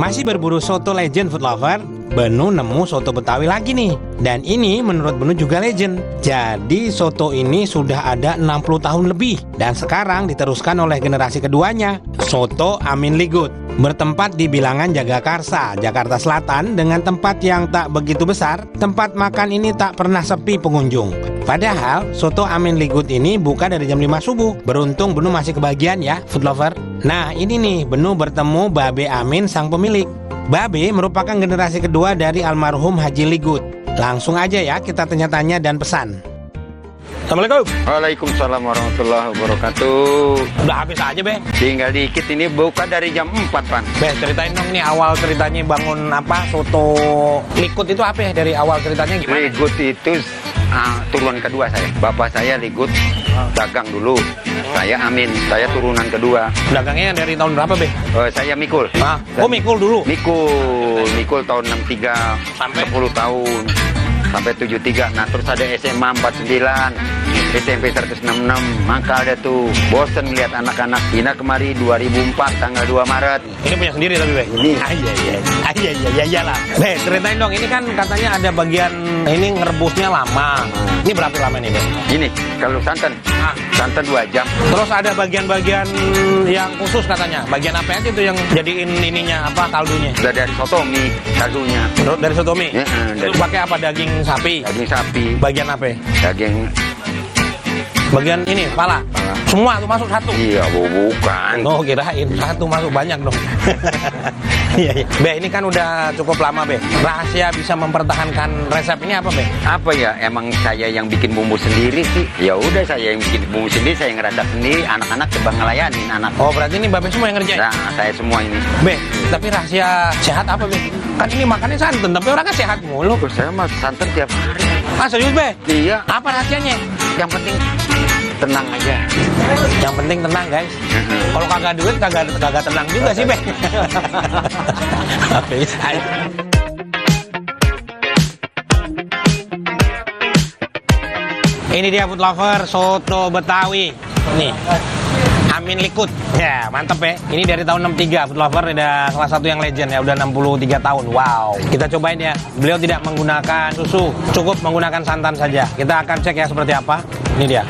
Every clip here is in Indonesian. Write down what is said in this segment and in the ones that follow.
Masih berburu soto legend food lover, Benu nemu soto Betawi lagi nih. Dan ini menurut Benu juga legend. Jadi soto ini sudah ada 60 tahun lebih dan sekarang diteruskan oleh generasi keduanya, Soto Amin Ligut. Bertempat di bilangan Jagakarsa, Jakarta Selatan dengan tempat yang tak begitu besar, tempat makan ini tak pernah sepi pengunjung. Padahal soto Amin Ligut ini buka dari jam 5 subuh. Beruntung Benu masih kebagian ya food lover. Nah ini nih Benu bertemu Babe Amin sang pemilik. Babe merupakan generasi kedua dari almarhum Haji Ligut. Langsung aja ya kita tanya-tanya dan pesan. Assalamualaikum. Waalaikumsalam warahmatullahi wabarakatuh. Udah habis aja Be. Tinggal dikit, ini buka dari jam 4 Pan. Be ceritain dong nih awal ceritanya bangun apa soto Ligut itu apa ya, dari awal ceritanya gimana? Ligut itu turunan kedua saya. Bapak saya Ligut dagang dulu. Saya Amin, saya turunan kedua. Dagangnya dari tahun berapa Be? Saya Mikul. Oh Mikul dulu. Mikul tahun 63 Sampai? 10 tahun. Sampai 73. Nah terus ada SMA 49, SMP 166. Maka ada tuh bosen ngeliat anak-anak. Ina kemari 2004 tanggal 2 Maret. Ini punya sendiri tapi Be? Ini. Iya lah. Be ceritain dong, ini kan katanya ada bagian ini ngerebusnya lama. Ini berapa lama nih Be? Ini kalau santan 2 jam. Terus ada bagian-bagian yang khusus katanya. Bagian apa aja tuh yang jadiin ininya apa kaldunya? Udah dari sotomi kaldunya. Dari soto mie? Ya, Itu pakai apa, daging sapi? daging sapi. Bagian apa? Daging. Bagian ini, kepala. Semua tuh masuk satu? Iya, bukan. Oh kirain satu masuk banyak dong. Iya. Be ini kan udah cukup lama Be. Rahasia bisa mempertahankan resep ini apa Be? Apa ya? Emang saya yang bikin bumbu sendiri sih. Ya udah saya yang bikin bumbu sendiri, saya yang ngeracik sendiri. Anak-anak coba ngelayanin anak. Oh berarti ini Babe semua yang ngerjain? Nah, saya semua ini. Be, tapi rahasia sehat apa Be? Kan ini makannya santan, tapi orang kan sehat mulu. Terus saya mah santan tiap hari. Ah serius Be? Iya. Apa rahasianya? Yang penting tenang aja. Yang penting tenang guys. Kalau kagak duit kagak tenang juga sih Be. Ini dia food lover soto Betawi. Nih. Amin Ligut. Ya, mantep ya. Ini dari tahun 63, food lover udah salah satu yang legend ya, udah 63 tahun. Wow. Kita cobain ya. Beliau tidak menggunakan susu, cukup menggunakan santan saja. Kita akan cek ya seperti apa. Ini dia.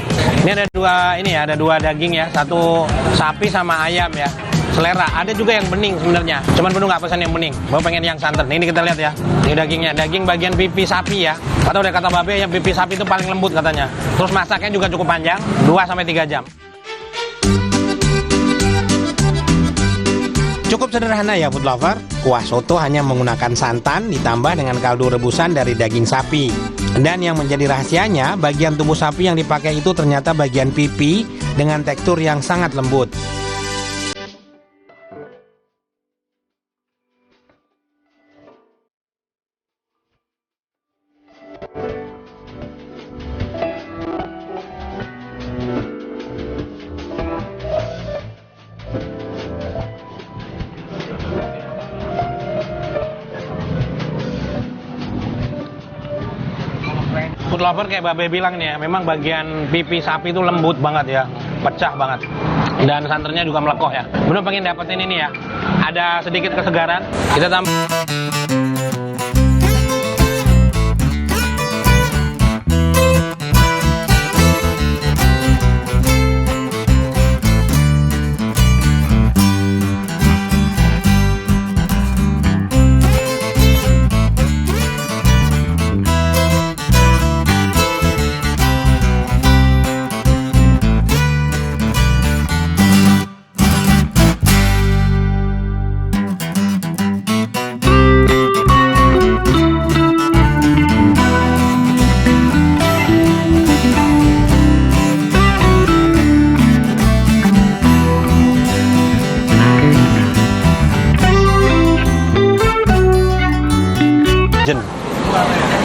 Ini ada dua daging ya, satu sapi sama ayam ya. Selera, ada juga yang bening sebenarnya. Cuman Benu nggak pesan yang bening, Benu pengen yang santan. Ini kita lihat ya. Ini dagingnya, daging bagian pipi sapi ya. Atau udah kata Babe yang pipi sapi itu paling lembut katanya. Terus masaknya juga cukup panjang, 2-3 jam. Cukup sederhana ya food lover. Kuah soto hanya menggunakan santan ditambah dengan kaldu rebusan dari daging sapi. Dan yang menjadi rahasianya, bagian tubuh sapi yang dipakai itu ternyata bagian pipi dengan tekstur yang sangat lembut. Food lover kayak Babe bilang nih ya, memang bagian pipi sapi itu lembut banget ya, pecah banget. Dan santannya juga melekoh ya. Benu pengen dapetin ini ya, ada sedikit kesegaran. Kita tambah.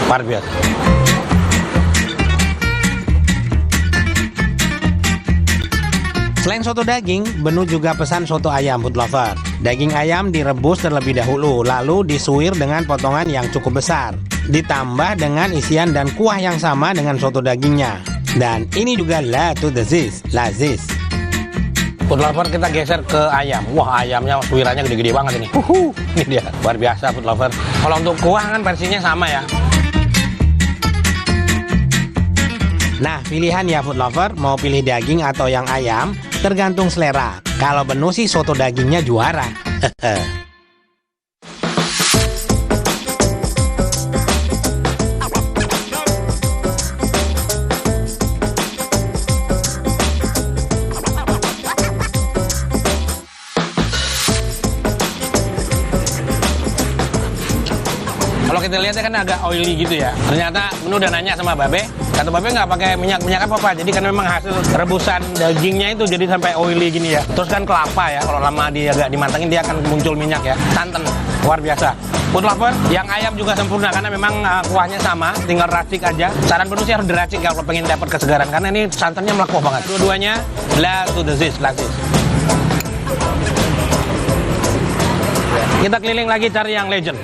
Luar biasa. Selain soto daging, Benu juga pesan soto ayam food lover. Daging ayam direbus terlebih dahulu, lalu disuir dengan potongan yang cukup besar. Ditambah dengan isian dan kuah yang sama dengan soto dagingnya. Dan ini juga lazis. Food lover, kita geser ke ayam. Wah, ayamnya suirannya gede-gede banget ini. Ini dia, luar biasa food lover. Kalau untuk kuah kan versinya sama ya. Nah, pilihan ya food lover, mau pilih daging atau yang ayam, tergantung selera. Kalau Benu sih soto dagingnya juara. Kalau kita lihatnya kan agak oily gitu ya. Ternyata Benu udah nanya sama Babe, kata Babe nggak pakai minyak apa-apa. Jadi kan memang hasil rebusan dagingnya itu jadi sampai oily gini ya. Terus kan kelapa ya, kalau lama dia agak dimantengin dia akan muncul minyak ya. Santan, luar biasa. Food lover, yang ayam juga sempurna karena memang kuahnya sama, tinggal racik aja. Saran Benu sih harus diracik kalau pengen dapat kesegaran karena ini santannya melepuh banget. Dua-duanya last to the zest. Kita keliling lagi cari yang legend.